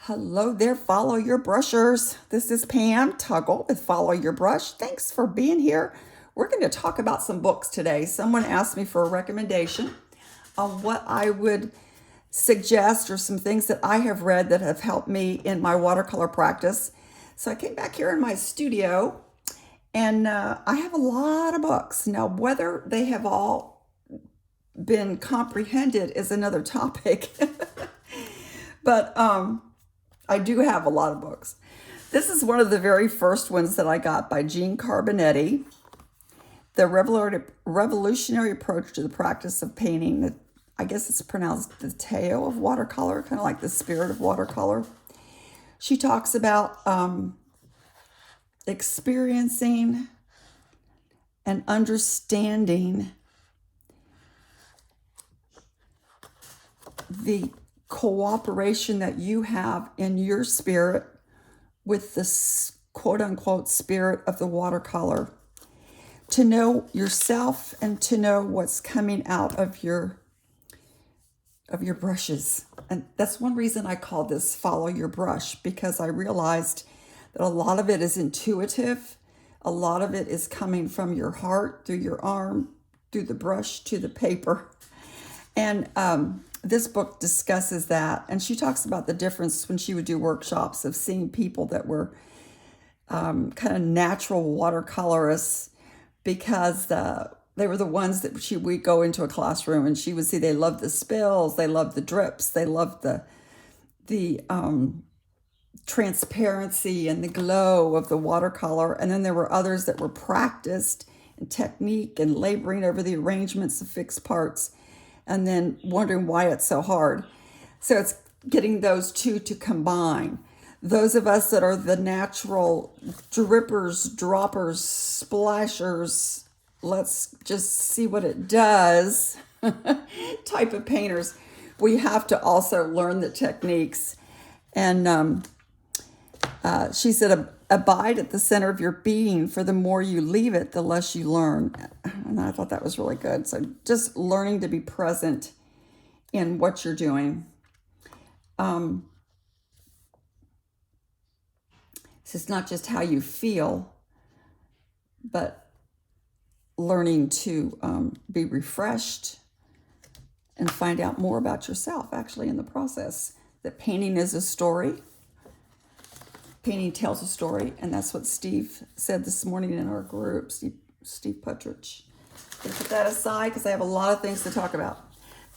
Hello there, Follow Your Brushers. This is Pam Tuggle with Follow Your Brush. Thanks for being here. We're going to talk about some books today. Someone asked me for a recommendation on what I would suggest or some things that I have read that have helped me in my watercolor practice. So I came back here in my studio and I have a lot of books. Now, whether they have all been comprehended is another topic. But I do have a lot of books. This is one of the very first ones that I got by Jeanne Carbonetti, The Revolutionary Approach to the Practice of Painting. I guess it's pronounced the tail of watercolor, kind of like the spirit of watercolor. She talks about experiencing and understanding the cooperation that you have in your spirit with the quote-unquote spirit of the watercolor, to know yourself and to know what's coming out of your brushes. And that's one reason I call this Follow Your Brush, because I realized that a lot of it is intuitive. A lot of it is coming from your heart, through your arm, through the brush, to the paper. And this book discusses that, and she talks about the difference when she would do workshops of seeing people that were kind of natural watercolorists, because they were the ones that we'd go into a classroom and she would see they loved the spills, they loved the drips, they loved the transparency and the glow of the watercolor. And then there were others that were practiced in technique and laboring over the arrangements of fixed parts, and then wondering why it's so hard. So it's getting those two to combine. Those of us that are the natural drippers, droppers, splashers, let's just see what it does type of painters, we have to also learn the techniques. And she said, abide at the center of your being, for the more you leave it, the less you learn. And I thought that was really good. So just learning to be present in what you're doing. It's not just how you feel, but learning to be refreshed and find out more about yourself, actually, in the process. That painting is a story. Painting tells a story, and that's what Steve said this morning in our group, Steve Puttridge. I'm going to put that aside because I have a lot of things to talk about.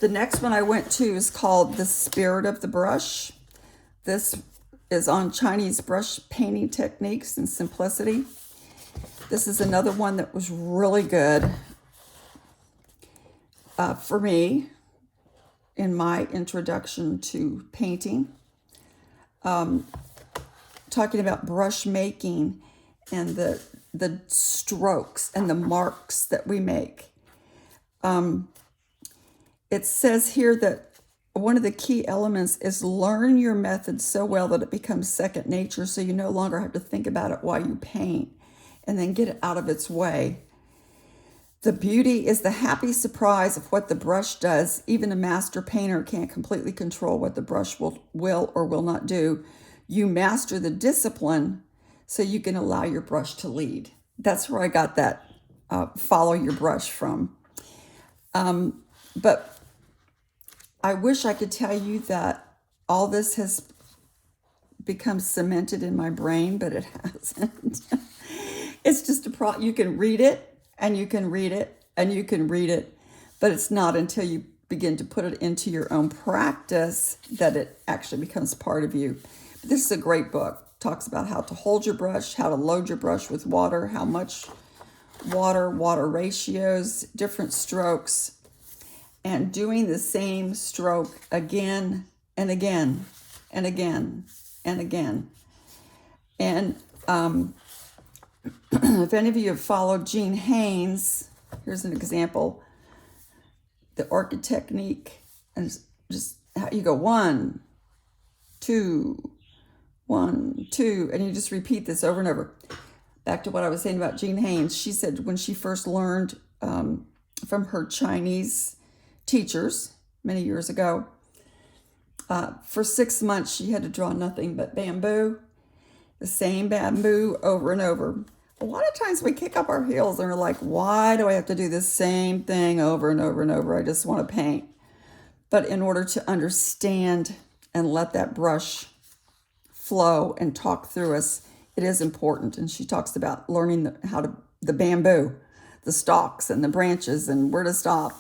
The next one I went to is called The Spirit of the Brush. This is on Chinese brush painting techniques and simplicity. This is another one that was really good for me in my introduction to painting. Talking about brush making and the strokes and the marks that we make. It says here that one of the key elements is learn your method so well that it becomes second nature, so you no longer have to think about it while you paint, and then get it out of its way. The beauty is the happy surprise of what the brush does. Even a master painter can't completely control what the brush will or will not do. You master the discipline so you can allow your brush to lead. That's where I got that Follow Your Brush from. But I wish I could tell you that all this has become cemented in my brain, but it hasn't. It's just you can read it, and you can read it, and you can read it, but it's not until you begin to put it into your own practice that it actually becomes part of you. This is a great book. Talks about how to hold your brush, how to load your brush with water, how much water ratios, different strokes, and doing the same stroke again and again and again and again. And if any of you have followed Jeanne Haines, here's an example. The orchid technique, and just how you go 1, 2, 1, 2, and you just repeat this over and over. Back to what I was saying about Jeanne Haines. She said when she first learned from her Chinese teachers many years ago, For 6 months, she had to draw nothing but bamboo, the same bamboo over and over. A lot of times we kick up our heels and we're like, why do I have to do the same thing over and over and over? I just want to paint. But in order to understand and let that brush flow and talk through us, it is important. And she talks about learning the bamboo, the stalks and the branches, and where to stop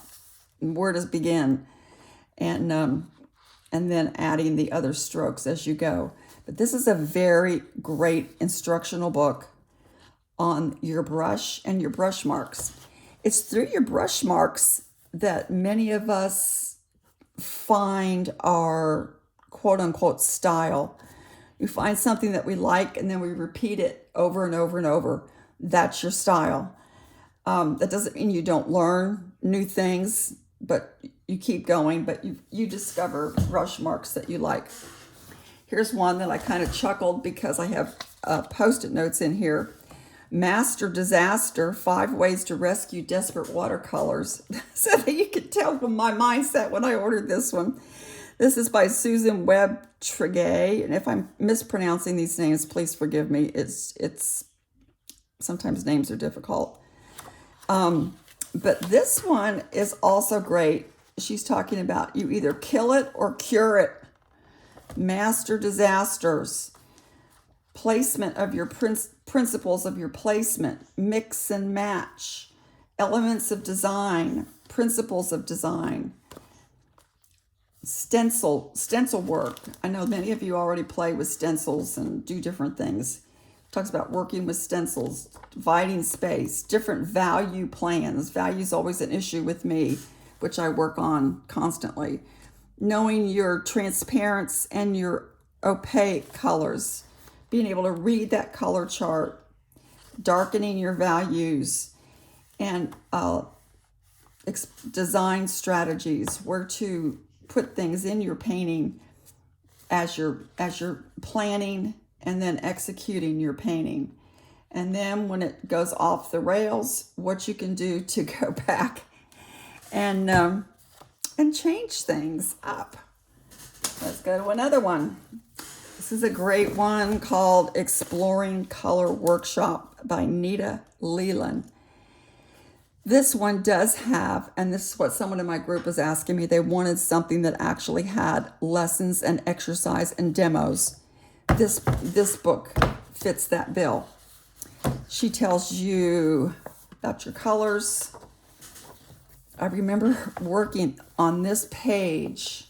and where to begin, and then adding the other strokes as you go. But this is a very great instructional book on your brush and your brush marks. It's through your brush marks that many of us find our quote unquote style. You find something that we like and then we repeat it over and over and over. That's your style. That doesn't mean you don't learn new things, but you keep going, but you discover brush marks that you like. Here's one that I kind of chuckled because I have Post-it notes in here. Master Disaster, 5 Ways to Rescue Desperate Watercolors. So that you can tell from my mindset when I ordered this one. This is by Webb Tregay. And if I'm mispronouncing these names, please forgive me. It's sometimes names are difficult. But this one is also great. She's talking about you either kill it or cure it. Master disasters. Placement of your principles of your placement. Mix and match. Elements of design. Principles of design. Stencil work. I know many of you already play with stencils and do different things. Talks about working with stencils, dividing space, different value plans. Value is always an issue with me, which I work on constantly. Knowing your transparent and your opaque colors, being able to read that color chart, darkening your values, and design strategies, where to put things in your painting as you're planning and then executing your painting. And then when it goes off the rails, what you can do to go back and change things up. Let's go to another one. This is a great one called Exploring Color Workshop by Nita, Leland. This one does have, and this is what someone in my group was asking me, they wanted something that actually had lessons and exercise and demos. This book fits that bill. She tells you about your colors. I remember working on this page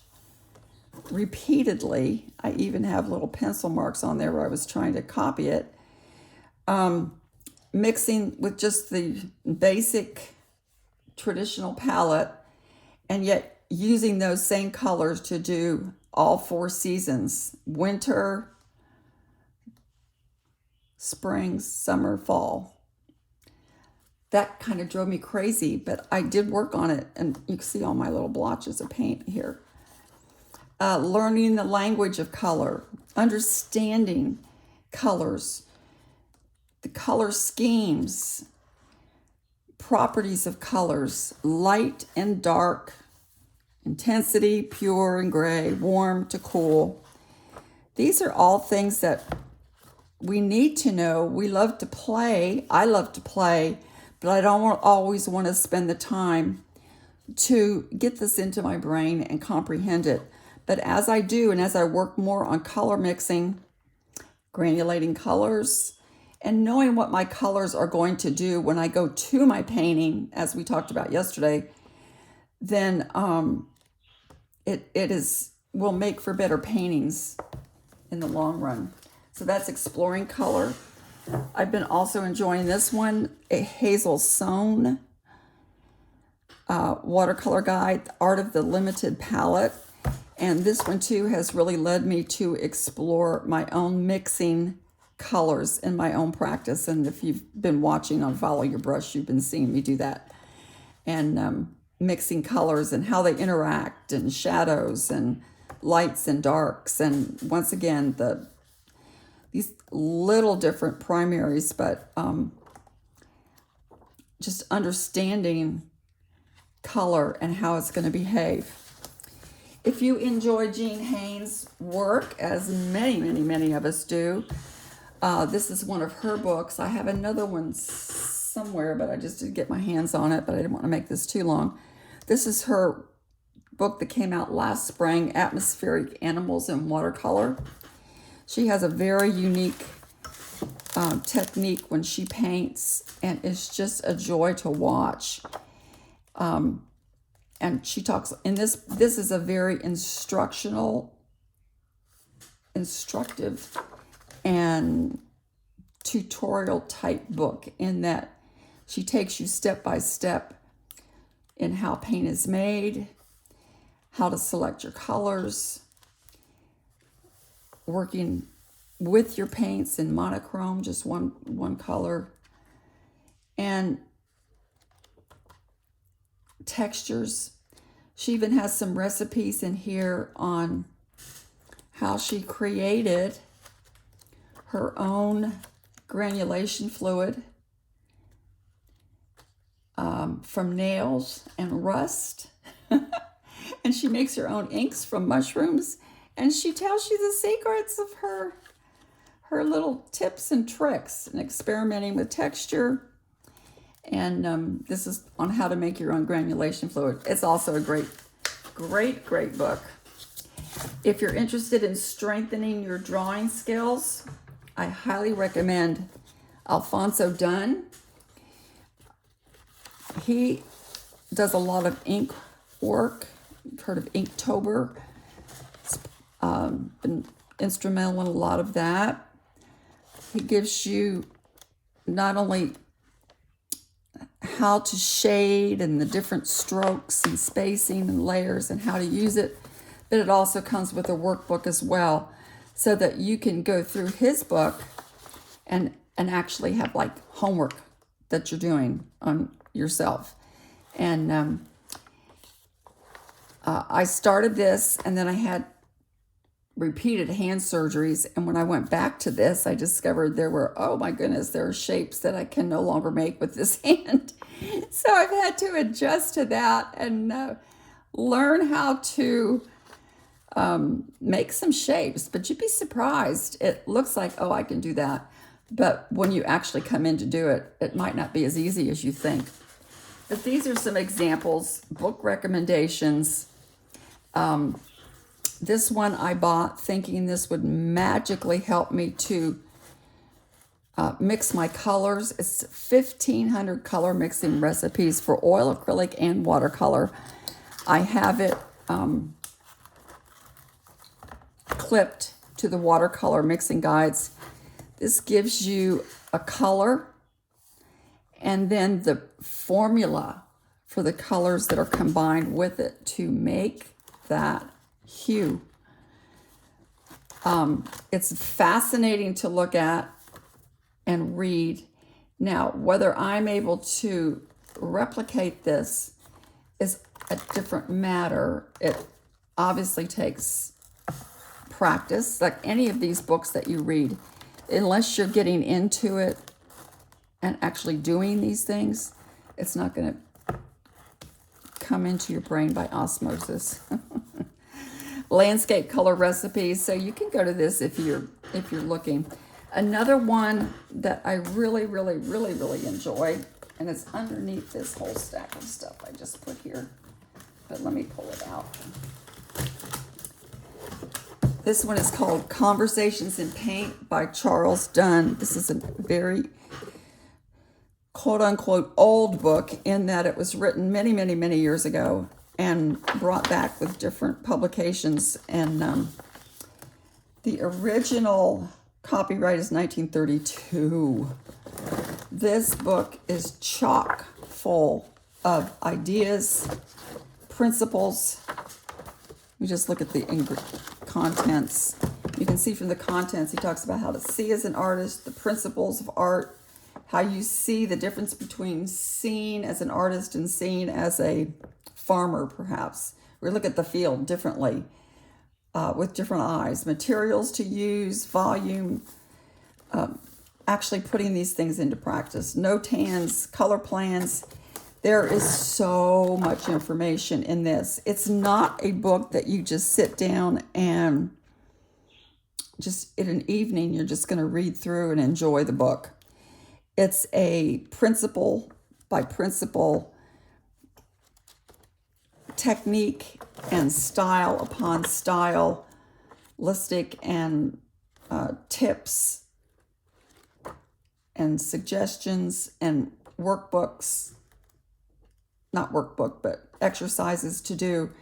repeatedly. I even have little pencil marks on there where I was trying to copy it. Mixing with just the basic traditional palette, and yet using those same colors to do all 4 seasons: winter, spring, summer, fall. That kind of drove me crazy, but I did work on it, and you can see all my little blotches of paint here. Learning the language of color, understanding colors, the color schemes, properties of colors, light and dark, intensity, pure and gray, warm to cool. These are all things that we need to know. We love to play. I love to play, but I don't always want to spend the time to get this into my brain and comprehend it. But as I do, and as I work more on color mixing, granulating colors, and knowing what my colors are going to do when I go to my painting, as we talked about yesterday, then it will make for better paintings in the long run. So that's Exploring Color. I've been also enjoying this one, a Hazel Soan watercolor guide, Art of the Limited Palette. And this one too has really led me to explore my own mixing colors in my own practice. And if you've been watching on Follow Your Brush, you've been seeing me do that. And mixing colors and how they interact, and shadows and lights and darks. And once again, these little different primaries, but just understanding color and how it's going to behave. If you enjoy Jeanne Haines' work, as many of us do, this is one of her books. I have another one somewhere, but I just didn't get my hands on it, but I didn't want to make this too long. This is her book that came out last spring, Atmospheric Animals in Watercolor. She has a very unique technique when she paints, and it's just a joy to watch. And she talks in this is a very instructive and tutorial type book, in that she takes you step by step in how paint is made, how to select your colors, working with your paints in monochrome, just one color, and textures. She even has some recipes in here on how she created her own granulation fluid from nails and rust. And she makes her own inks from mushrooms, and she tells you the secrets of her little tips and tricks and experimenting with texture. And this is on how to make your own granulation fluid. It's also a great book. If you're interested in strengthening your drawing skills, I highly recommend Alphonso Dunn. He does a lot of ink work. You've heard of Inktober. Been instrumental in a lot of that. He gives you not only how to shade and the different strokes and spacing and layers and how to use it, but it also comes with a workbook as well, so that you can go through his book and actually have like homework that you're doing on yourself. And I started this, and then I had repeated hand surgeries, and when I went back to this, I discovered there are shapes that I can no longer make with this hand. So I've had to adjust to that and learn how to make some shapes. But you'd be surprised. It looks like, oh, I can do that, but when you actually come in to do it, it might not be as easy as you think. But these are some examples, book recommendations. This one I bought thinking this would magically help me to mix my colors. It's 1,500 color mixing recipes for oil, acrylic, and watercolor. I have it clipped to the watercolor mixing guides. This gives you a color and then the formula for the colors that are combined with it to make that hue. It's fascinating to look at and read. Now, whether I'm able to replicate this is a different matter. It obviously takes practice, like any of these books that you read. Unless you're getting into it and actually doing these things, it's not going to come into your brain by osmosis. Landscape color recipes. So you can go to this if you're looking. Another one that I really enjoy, and it's underneath this whole stack of stuff I just put here, but let me pull it out. This one is called Conversations in Paint by Charles Dunn. This is a very quote-unquote old book, in that it was written many years ago and brought back with different publications. And the original copyright is 1932. This book is chock full of ideas, principles. We just look at the contents. You can see from the contents, he talks about how to see as an artist, the principles of art, how you see the difference between seeing as an artist and seeing as a farmer, perhaps. We look at the field differently, with different eyes. Materials to use, volume, actually putting these things into practice. No tans, color plans. There is so much information in this. It's not a book that you just sit down and just in an evening, you're just going to read through and enjoy the book. It's a principle by principle, technique and style upon style, listic and tips and suggestions and workbooks, not workbook, but exercises to do,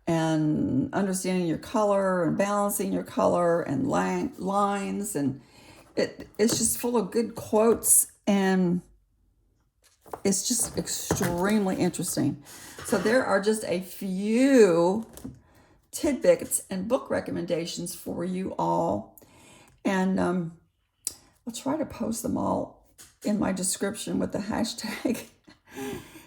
and understanding your color and balancing your color and lines. And it's just full of good quotes, and it's just extremely interesting. So there are just a few tidbits and book recommendations for you all. And I'll try to post them all in my description with the hashtag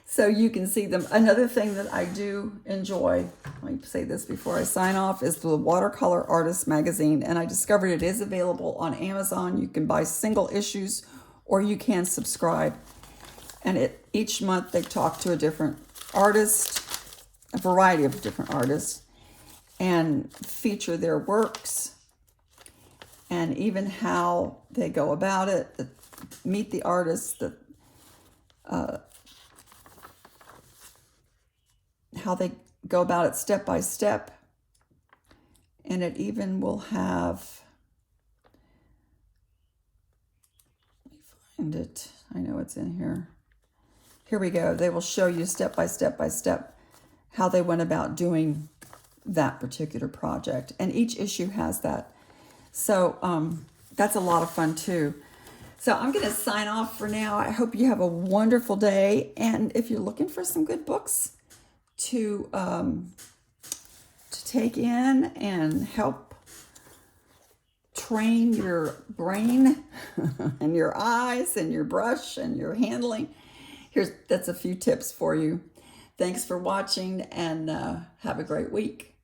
so you can see them. Another thing that I do enjoy, let me say this before I sign off, is the Watercolor Artist magazine. And I discovered it is available on Amazon. You can buy single issues or you can subscribe. And each month they talk to a different artist, a variety of different artists, and feature their works and even how they go about it, meet the artists, how they go about it step by step. And it even will have, let me find it, I know it's in here. Here we go. They will show you step by step how they went about doing that particular project. And each issue has that. So that's a lot of fun too. So I'm going to sign off for now. I hope you have a wonderful day. And if you're looking for some good books to take in and help train your brain and your eyes and your brush and your handling, that's a few tips for you. Thanks for watching, and have a great week.